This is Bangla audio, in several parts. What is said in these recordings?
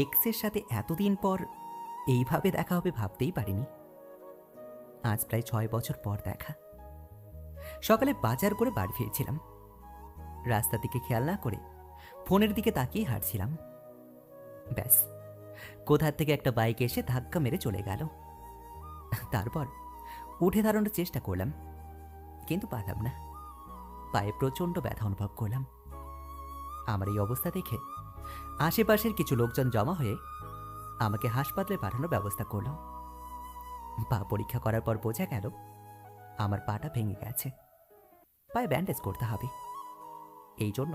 এক্সের সাথে এতদিন পর এইভাবে দেখা হবে ভাবতেই পারিনি। আজ প্রায় 6 বছর পর দেখা। সকালে বাজার করে বাড়ি ফিরছিলাম। রাস্তার দিকে খেয়াল না করে ফোনের দিকে তাকিয়ে হাঁটছিলাম। ব্যাস, কোথা থেকে একটা বাইক এসে ধাক্কা মেরে চলে গেল। তারপর উঠে দাঁড়ানোর চেষ্টা করলাম, কিন্তু পারলাম না। পায়ে প্রচণ্ড ব্যথা অনুভব করলাম। আমার এই অবস্থা দেখে আশেপাশের কিছু লোকজন জমা হয়ে আমাকে হাসপাতালে পাঠানোর ব্যবস্থা করল। পা পরীক্ষা করার পর বোঝা গেল আমার পাটা ভেঙে গেছে, পায়ে ব্যান্ডেজ করতে হবে। এই জন্য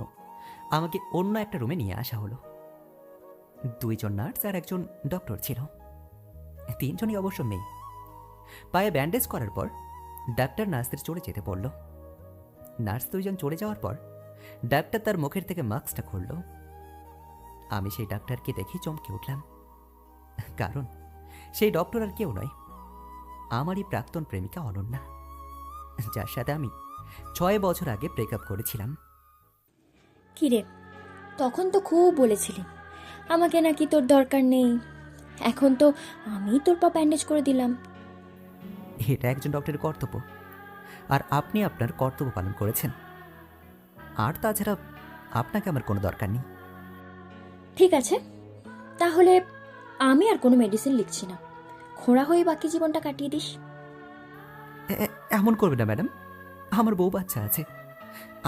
আমাকে অন্য একটা রুমে নিয়ে আসা হলো। 2 জন নার্স আর 1 জন ডক্টর ছিল। 3 জনই অবশ্য মেয়ে। পায়ে ব্যান্ডেজ করার পর ডাক্তার নার্সদের চলে যেতে বলল। নার্স 2 জন চলে যাওয়ার পর ডাক্তার তার মুখের থেকে মাস্কটা খুলল। আমি সেই ডাক্তারকে দেখে চমকে উঠলাম, কারণ সেই ডক্টর আর কেউ নয়, আমারই প্রাক্তন প্রেমিকা অনন্যা, যার সাথে আমি 6 বছর আগে ব্রেকআপ করেছিলাম। কিরে, তখন তো খুব বলেছিলি আমাকে নাকি তোর দরকার নেই। এখন তো আমি তোর পা ব্যান্ডেজ করে দিলাম। এটা একজন ডক্টরের কর্তব্য, আর আপনি আপনার কর্তব্য পালন করেছেন। আর তাছাড়া আপনাকে আমার কোনো দরকার নেই। ঠিক আছে, তাহলে আমি আর কোনো মেডিসিন লিখছি না। খোঁড়া হয়ে বাকি জীবনটা কাটিয়ে দিস। এমন করবে না ম্যাডাম, আমার বউ বাচ্চা আছে।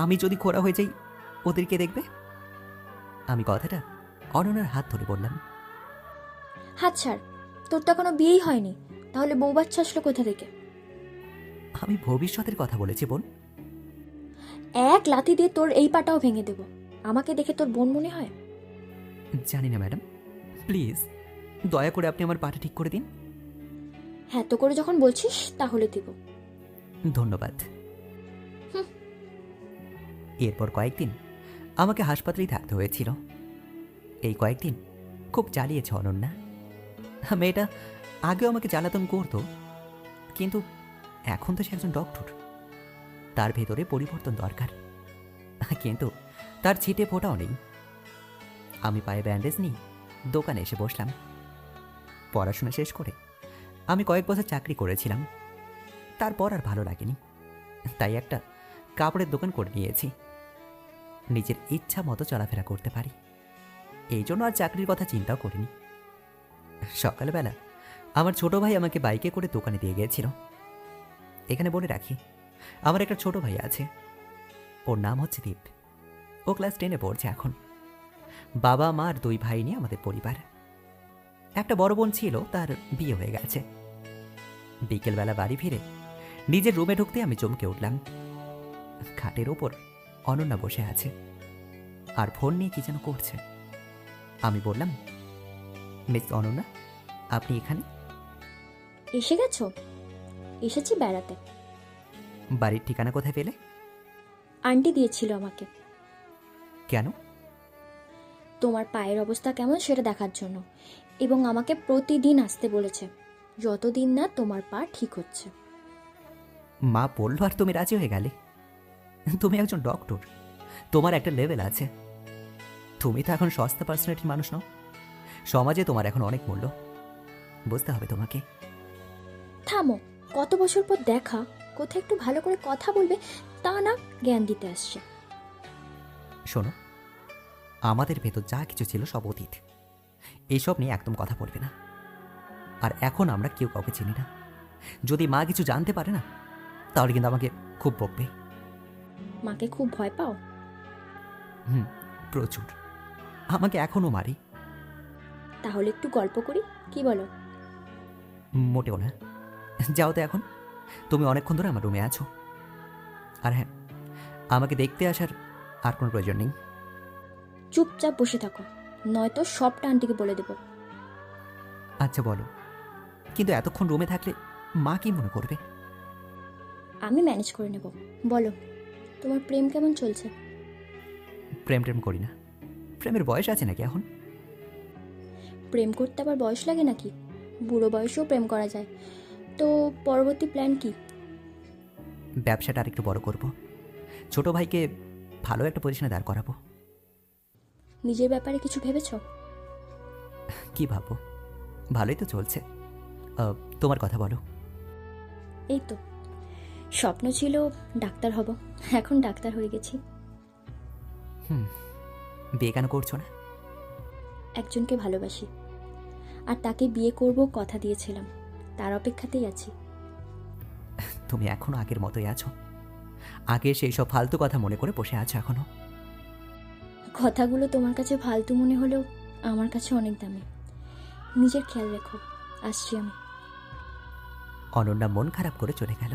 আমি যদি খোঁড়া হয়ে যাই, ওদেরকে দেখবে? আমি কথাটা অনন্যার হাত ধরে বললাম। হাত ছাড়, তোর তো এখনো বিয়েই হয়নি, তাহলে বউ বাচ্চা আসলো কোথা থেকে? আমি ভবিষ্যতের কথা বলেছি বোন। এক লাথি দিয়ে তোর এই পাটাও ভেঙে দেব। আমাকে দেখে তোর বোন মনে হয়? জানি না ম্যাডাম, প্লিজ দয়া করে আপনি আমার পাটা ঠিক করে দিন। হ্যাঁ, তো করে যখন বলছিস তাহলে দিব। ধন্যবাদ। হুম। এরপর কয়েকদিন আমাকে হাসপাতালেই থাকতে হয়েছিল। এই কয়েকদিন খুব জ্বালিয়েছে অনন্যা। মেয়েটা আগেও আমাকে জ্বালাতন করতো, কিন্তু এখন তো সে একজন ডক্টর, তার ভেতরে পরিবর্তন দরকার। কিন্তু তার ছিটে ফোটাও নেই। আমি পায়ে ব্যান্ডেজ নিয়ে দোকানে এসে বসলাম। পড়াশোনা শেষ করে আমি কয়েক বছর চাকরি করেছিলাম, তারপর আর ভালো লাগেনি, তাই একটা কাপড়ের দোকান করে নিয়েছি। নিজের ইচ্ছা মতো চলাফেরা করতে পারি, এই জন্য আর চাকরির কথা চিন্তাও করিনি। সকালবেলা আমার ছোট ভাই আমাকে বাইকে করে দোকানে দিয়ে গিয়েছিল। এখানে বলে রাখি, আমার একটা ছোট ভাই আছে, ওর নাম হচ্ছে দীপ। ও ক্লাস 10-এ পড়ছে এখন। বাবা মা আর 2 ভাই নিয়ে আমাদের পরিবার। একটা বড় বোন ছিল, তার বিয়ে হয়ে গেছে। বিকেলবেলা বাড়ি ফিরে নিজের রুমে ঢুকতে আমি চমকে উঠলাম। খাটের ওপর অনন্যা বসে আছে আর ফোন নিয়ে কি যেন করছে। আমি বললাম, মিস অনন্যা, আপনি এখানে? এসে গেছো? এসেছি বেড়াতে। বাড়ির ঠিকানা কোথায় পেলে? আন্টি দিয়েছিল আমাকে। কেন? তোমার পায়ের অবস্থা কেমন সেটা দেখার জন্য, এবং আমাকে প্রতিদিন আসতে বলেছে যতদিন না তোমার পা ঠিক হচ্ছে। মা বললো আর তুমি রাজি হয়ে গেলে? তুমি একজন ডক্টর, তোমার একটা লেভেল আছে। তুমি তো এখন সস্তা পার্সোনালিটির মানুষ নও। সমাজে তোমার এখন অনেক মূল্য, বুঝতে হবে তোমাকে। থামো, কত বছর পর দেখা, কোথায় একটু ভালো করে কথা বলবে, তা না জ্ঞান দিতে আসছে। শোনো, আমাদের ভেতর যা কিছু ছিল সব অতীত, এইসব নিয়ে একদম কথা বলবে না। আর এখন আমরা কেউ কাউকে চিনি না। যদি মা কিছু জানতে পারে না, তাহলে কিন্তু আমাকে খুব বকবে। মাকে খুব ভয় পাও? প্রচুর। আমাকে এখনো মারি। তাহলে একটু গল্প করি, কি বলো? মোটেও না, যাও তো এখন। তুমি অনেকক্ষণ ধরে আমার রুমে আছো। আর হ্যাঁ, আমাকে দেখতে আসার আর কোনো প্রয়োজন নেই। চুপচাপ বসে থাকো, নয়তো সবটা আন্টিকে বলে দেবো। আচ্ছা বলো, কিন্তু এতক্ষণ রুমে থাকলে মা কি মনে করবে? আমি ম্যানেজ করে নেব। বলো, তোমার প্রেম কেমন চলছে? প্রেম টেম করি না। প্রেমের বয়স আছে নাকি এখন? প্রেম করতে আবার বয়স লাগে নাকি? বুড়ো বয়সেও প্রেম করা যায়। তো পরবর্তী প্ল্যান কি? ব্যবসাটা আরেকটু বড় করব। ছোট ভাইকে ভালো একটা পজিশনে দাঁড় করাবো। নিজের ব্যাপারে কিছু ভেবেছো? কি ভাবো? ভালোই তো চলছে। তোমার কথা বলো। এই তো, স্বপ্ন ছিল ডাক্তার হব, এখন ডাক্তার হয়ে গেছি। বিয়ে কেন করছো না? একজনকে ভালোবাসি, আর তাকে বিয়ে করব কথা দিয়েছিলাম, তার অপেক্ষাতেই আছি। তুমি এখনো আগের মতোই আছো। আগে সেই সব ফালতু কথা মনে করে বসে আছো এখনো। কথাগুলো তোমার কাছে ফালতু মনে হলেও আমার কাছে অনেক দামি। নিজের খেয়াল রেখো, আসছি আমি। অনন্যা মন খারাপ করে চলে গেল।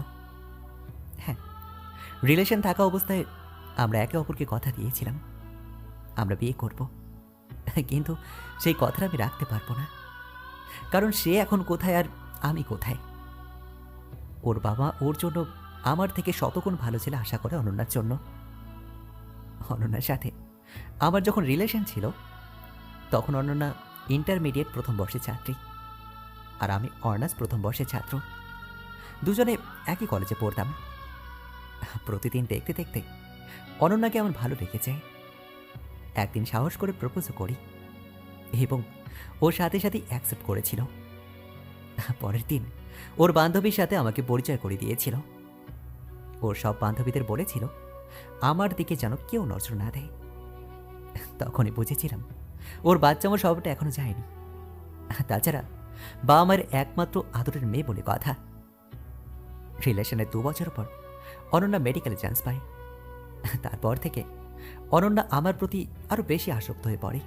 হ্যাঁ, রিলেশন থাকা অবস্থায় আমরা একে অপরকে কথা দিয়েছিলাম আমরা বিয়ে করব, কিন্তু সেই কথাটা আমি রাখতে পারবো না। কারণ সে এখন কোথায় আর আমি কোথায়। ওর বাবা ওর জন্য আমার থেকে শতগুণ ভালো ছেলে আশা করে অনন্যার জন্য। অনন্যার সাথে আমার যখন রিলেশন ছিল তখন অনন্যা ইন্টারমিডিয়েট প্রথম বর্ষের ছাত্রী, আর আমি অনার্স প্রথম বর্ষের ছাত্র। দুজনে একই কলেজে পড়তাম। প্রতিদিন দেখতে দেখতে অনন্যাকে আমার ভালো লেগেছে। একদিন সাহস করে প্রপোজও করি এবং ওর সাথে সাথে অ্যাকসেপ্ট করেছিল। পরের দিন ওর বান্ধবীর সাথে আমাকে পরিচয় করে দিয়েছিল। ওর সব বান্ধবীদের বলেছিল আমার দিকে যেন কেউ নজর না দেয়। তখনই বুঝেছিলাম ওর বাচ্চা আমার স্বভাবটা এখনো যায়নি। তাছাড়া বাবা মায়ের একমাত্র আদরের মেয়ে বলে কথা। রিলেশনের 2 বছর পর অনন্যা মেডিকেলে চান্স পায়। তারপর থেকে অনন্যা আমার প্রতি আরো বেশি আসক্ত হয়ে পড়ে।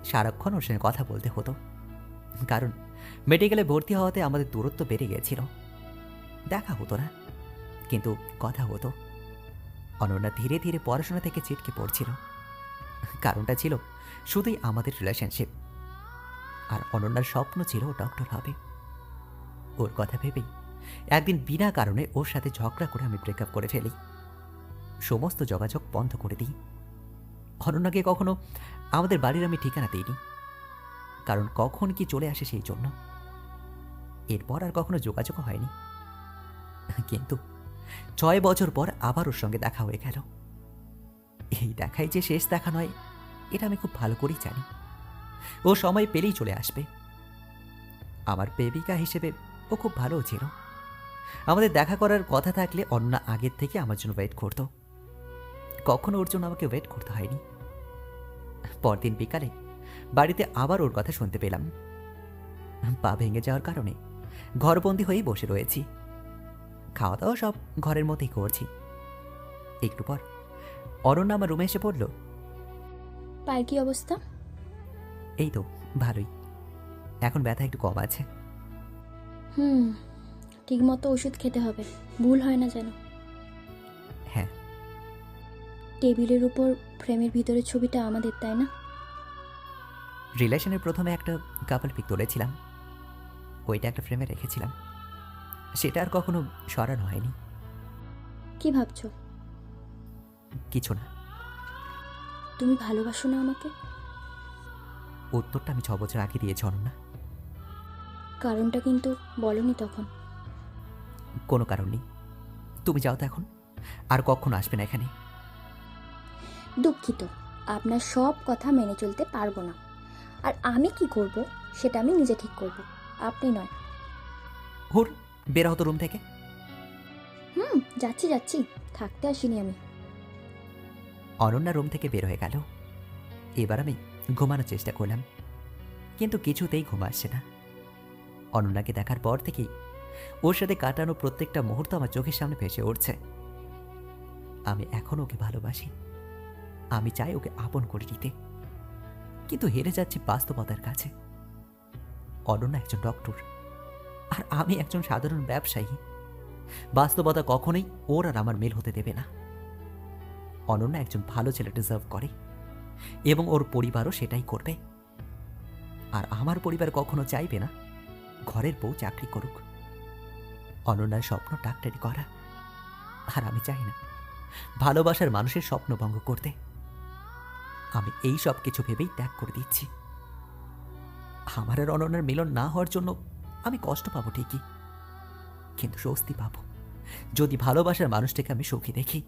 সারাক্ষণ ওর সঙ্গে কথা বলতে হতো, কারণ মেডিকেলে ভর্তি হওয়াতে আমাদের দূরত্ব বেড়ে গিয়েছিল। দেখা হতো না, কিন্তু কথা হতো। অনন্যা ধীরে ধীরে পড়াশোনা থেকে ছিটকে পড়ছিল। কারণটা ছিল শুধুই আমাদের রিলেশনশিপ। আর অনন্যার স্বপ্ন ছিল ও ডক্টর হবে। ওর কথা ভেবেই একদিন বিনা কারণে ওর সাথে ঝগড়া করে আমি ব্রেকআপ করে ফেলি। সমস্ত যোগাযোগ বন্ধ করে দিই। অনন্যাকে কখনো আমাদের বাড়ির আমি ঠিকানা দিইনি, কারণ কখন কি চলে আসে সেই জন্য। এরপর আর কখনো যোগাযোগও হয়নি। কিন্তু 6 বছর পর আবার ওর সঙ্গে দেখা হয়ে গেল। এই দেখাই যে শেষ দেখা নয়, এটা আমি খুব ভালো করেই জানি। ও সময় পেলেই চলে আসবে। আমার প্রেমিকা হিসেবে ও খুব ভালোও ছিল। আমাদের দেখা করার কথা থাকলে অনন্যা আগের থেকে আমার জন্য ওয়েট করত। কখনো ওর জন্য আমাকে ওয়েট করতে হয়নি। পরদিন বিকালে বাড়িতে আবার ওর কথা শুনতে পেলাম। পা ভেঙে যাওয়ার কারণে ঘরবন্দি হয়েই বসে রয়েছি। খাওয়া দাওয়া সব ঘরের মধ্যেই করছি। একটু পর অরণ্য আমার রুমে এসে পড়ল। পায়ের কি অবস্থা? এই তো ভালোই, এখন ব্যথা একটু কম আছে। ঠিক মতো ওষুধ খেতে হবে, ভুল হয় না যেন। হ্যাঁ। টেবিলের উপর ফ্রেমের ভিতরে ছবিটা আমাদের, তাই না? রিলেশনের প্রথমে একটা কাপল পিক তুলেছিলাম, ওইটা একটা ফ্রেমে রেখেছিলাম। সেটা আর কখনো সরানো হয়নি। কি ভাবছো? কিছু না। তুমি ভালোবাসো না আমাকে? উত্তরটা আমি 6 বছর আগে দিয়েছি অনন্যা। কারণটা কিন্তু বলনি তখন। কোনো কারণ নেই, তুমি যাও তো এখন, আর কখনো আসবে না এখানে। দুঃখিত, আপনার সব কথা মেনে চলতে পারবো না। আর আমি কি করব সেটা আমি নিজে ঠিক করব, আপনি নয়। হুর, বের হতো রুম থেকে। যাচ্ছি যাচ্ছি, থাকতে আসিনি আমি। অনন্যা রুম থেকে বের হয়ে গেল। এবার আমি ঘুমানোর চেষ্টা করলাম, কিন্তু কিছুতেই ঘুম আসছে না। অনন্যাকে দেখার পর থেকেই ওর সাথে কাটানো প্রত্যেকটা মুহূর্ত আমার চোখের সামনে ভেসে উঠছে। আমি এখন ওকে ভালোবাসি, আমি চাই ওকে আপন করে নিতে, কিন্তু হেরে যাচ্ছি বাস্তবতার কাছে। অনন্যা একজন ডক্টর, আর আমি একজন সাধারণ ব্যবসায়ী। বাস্তবতা কখনোই ওর আর আমার মেল হতে দেবে না। অনন্যা একজন ভালো ছেলে ডিজার্ভ করে, এবং ওর পরিবারও সেটাই করবে। আর আমার পরিবার কখনো চাইবে না ঘরের বউ চাকরি করুক। অনন্যার স্বপ্ন ডাক্তারি করা, আর আমি চাই না ভালোবাসার মানুষের স্বপ্ন ভঙ্গ করতে। আমি এই সব কিছু ভেবেই ত্যাগ করে দিচ্ছি। আমার আর অনন্যার মিলন না হওয়ার জন্য আমি কষ্ট পাবো ঠিকই, কিন্তু স্বস্তি পাবো যদি ভালোবাসার মানুষটাকে আমি সুখী দেখি।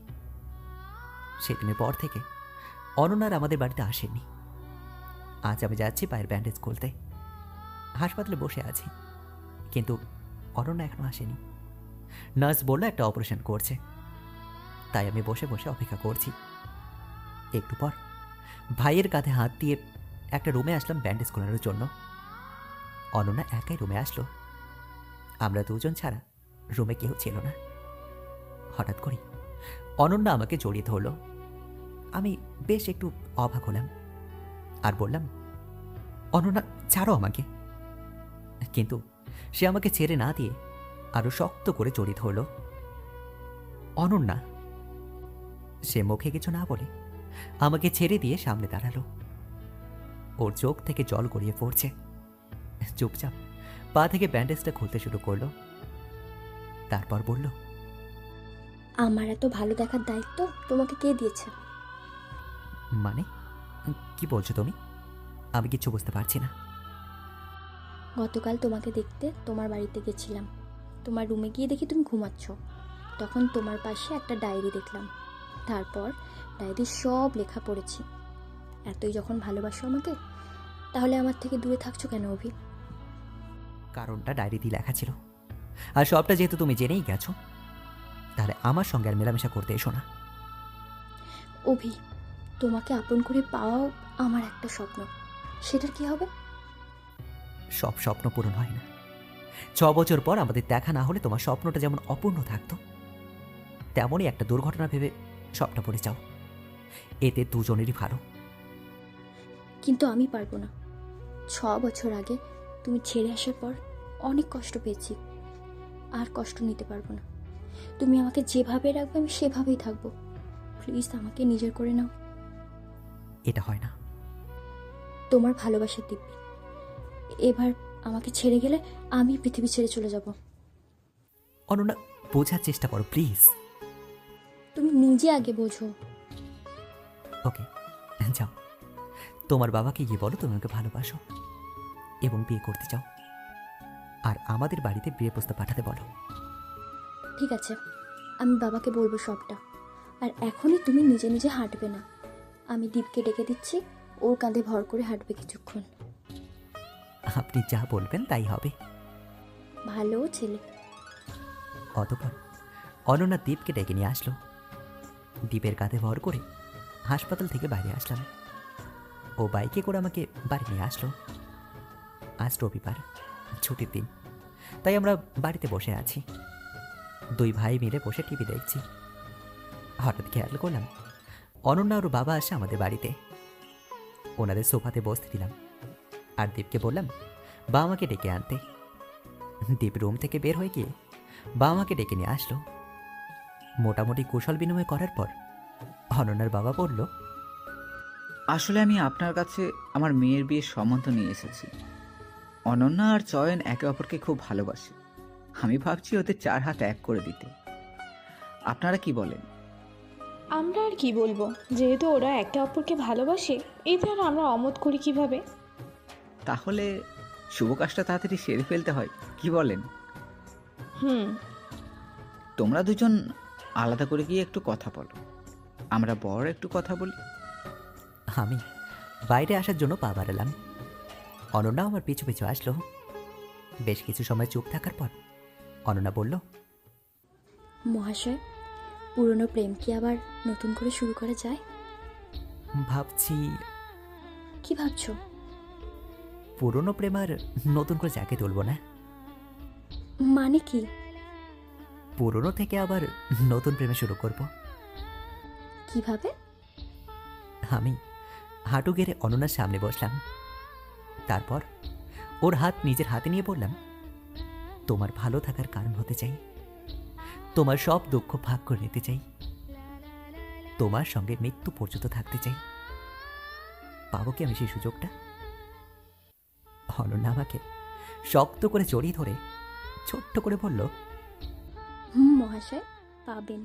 সেদিনের পর থেকে অনন্যার আমাদের বাড়িতে আসেনি। আজ আমি যাচ্ছি পায়ের ব্যান্ডেজ খুলতে। হাসপাতালে বসে আছি, কিন্তু অনন্যা এখনো আসেনি। নার্স বলল একটা অপারেশন করছে, তাই আমি বসে বসে অপেক্ষা করছি। একটু পর ভাইয়ের কাঁধে হাত দিয়ে একটা রুমে আসলাম ব্যান্ডেজ খোলানোর জন্য। অনন্যা একাই রুমে আসলো। আমরা দুজন ছাড়া রুমে কেউ ছিল না। হঠাৎ করে অনন্যা আমাকে জড়িয়ে ধরল। আমি বেশ একটু অবাক হলাম আর বললাম, অনন্যা ছাড়ো আমাকে। কিন্তু সে আমাকে ছেড়ে না দিয়ে আরো শক্ত করে জড়িয়ে ধরল। অনন্যা। সে মুখে কিছু না বলে আমাকে ছেড়ে দিয়ে সামনে দাঁড়ালো। ওর চোখ থেকে জল গড়িয়ে পড়ছে। চুপচাপ পা থেকে ব্যান্ডেজটা খুলতে শুরু করলো। তারপর বলল, আমার এত ভালো দেখার দায়িত্ব তোমাকে কে দিয়েছে? মানে কি বলছো তুমি? আমি কিচ্ছু বুঝতে পারছি না। গতকাল তোমাকে দেখতে তোমার বাড়িতে গেছিলাম। তোমার রুমে গিয়ে দেখি তুমি ঘুমাচ্ছ। তখন তোমার পাশে একটা ডায়েরি দেখলাম। তারপর ডায়েরির সব লেখা পড়েছি। এতই যখন ভালোবাসো আমাকে, তাহলে আমার থেকে দূরে থাকছো কেন অভি? কারণটা ডায়েরিতে লেখা ছিল, আর সবটা যেহেতু তুমি জেনেই গেছো, তাহলে আমার সঙ্গে আর মেলামেশা করতে এসো না। অভি, তোমাকে আপন করে পাওয়াও আমার একটা স্বপ্ন। সেটার কি হবে? সব স্বপ্ন পূরণ হয় না। 6 বছর পর আমাদের দেখা না হলে তোমার স্বপ্নটা যেমন অপূর্ণ থাকতো, তেমনই একটা দুর্ঘটনা ভেবে স্বপ্ন পড়ে যাও। এতে দুজনেরই ভালো। কিন্তু আমি পারবো না। 6 বছর আগে তুমি ছেড়ে আসার পর অনেক কষ্ট পেয়েছি। আর কষ্ট নিতে পারবো না। তুমি আমাকে যেভাবে রাখবে আমি সেভাবেই থাকবো। প্লিজ আমাকে নিজের করে নাও। এটা হয় না। তোমার ভালোবাসার দিব্যি। এবার আমাকে ছেড়ে গেলে আমি পৃথিবী ছেড়ে চলে যাব। অনন্যা, বোঝার চেষ্টা করো প্লিজ। তুমি নিজে আগে বোঝো। ওকে, যাও। তোমার বাবাকে গিয়ে বলো তুমি আমাকে ভালোবাসো এবং বিয়ে করতে চাও, আর আমাদের বাড়িতে বিয়ে প্রস্তাব পাঠাতে বলো। ঠিক আছে, আমি বাবাকে বলবো সবটা। আর এখনই তুমি নিজে নিজে হাঁটবে না। আমি দীপকে ডেকে দিচ্ছি, ওর কাঁধে ভর করে হাঁটবে কিছুক্ষণ। আপনি যা বলবেন তাই হবে। ভালো ছেলে। অতঃপর অনন্যা দীপকে ডেকে নিয়ে আসলো। দীপের কাঁধে ভর করে হাসপাতাল থেকে বাইরে আসলাম। ও বাইকে করে আমাকে বাড়ি নিয়ে আসলো। আজ রবিবার, ছুটির দিন, তাই আমরা বাড়িতে বসে আছি। দুই ভাই মিলে বসে টিভি দেখছি। হঠাৎ খেয়াল করলাম অনন্যা ওর বাবা আসে আমাদের বাড়িতে। ওনাদের সোফাতে বসতে দিলাম আর দীপকে বললাম বা আমাকে ডেকে আনতে। দীপ রুম থেকে বের হয়ে গিয়ে বা আমাকে ডেকে নিয়ে আসলো। মোটামুটি কুশল বিনিময় করার পর অনন্যার বাবা বলল, আসলে আমি আপনার কাছে আমার মেয়ের বিয়ের সম্বন্ধ নিয়ে এসেছি। অনন্যা আর চয়ন একে অপরকে খুব ভালোবাসে। আমি ভাবছি ওদের 4 হাত এক করে দিতে। আপনারা কি বলেন? আমরা আর কি বলবো, যেহেতু ওরা একে অপরকে ভালোবাসে, এতে আর আমরা অমত করি কিভাবে? তাহলে শুভ কাজটা তাড়াতাড়ি সেরে ফেলতে হয়, কি বলেন? হুম। তোমরা দুজন আলাদা করে গিয়ে একটু কথা বলো, আমরা বড় একটু কথা বলি। আমি বাইরে আসার জন্য পা বাড়ালাম। অনন্যা আমার পিছু পিছু আসলো। বেশ কিছু সময় চুপ থাকার পর অনন্যা বলল, মহাশয়, পুরনো প্রেম কি আবার নতুন করে শুরু করা যায়? ভাবছি কি ভাবছো? পুরনো প্রেম আর নতুন করে যাকে তুলব না, মানে কি? পুরনো থেকে আবার নতুন প্রেমে শুরু করব। কিভাবে? আমি হাঁটু গেড়ে অনন্যার সামনে বসলাম। তারপর ওর হাত নিজের হাতে নিয়ে বললাম, তোমার ভালো থাকার কারণ হতে চাই, তোমার সব দুঃখ ভাগ করে নিতে চাই, তোমার সঙ্গে মৃত্যু পর্যন্ত থাকতে চাই। পাবো কি আমি সেই সুযোগটা? অনন্যা আমাকে শক্ত করে জড়িয়ে ধরে ছোট্ট করে বলল, মহাশয়, পাবেন।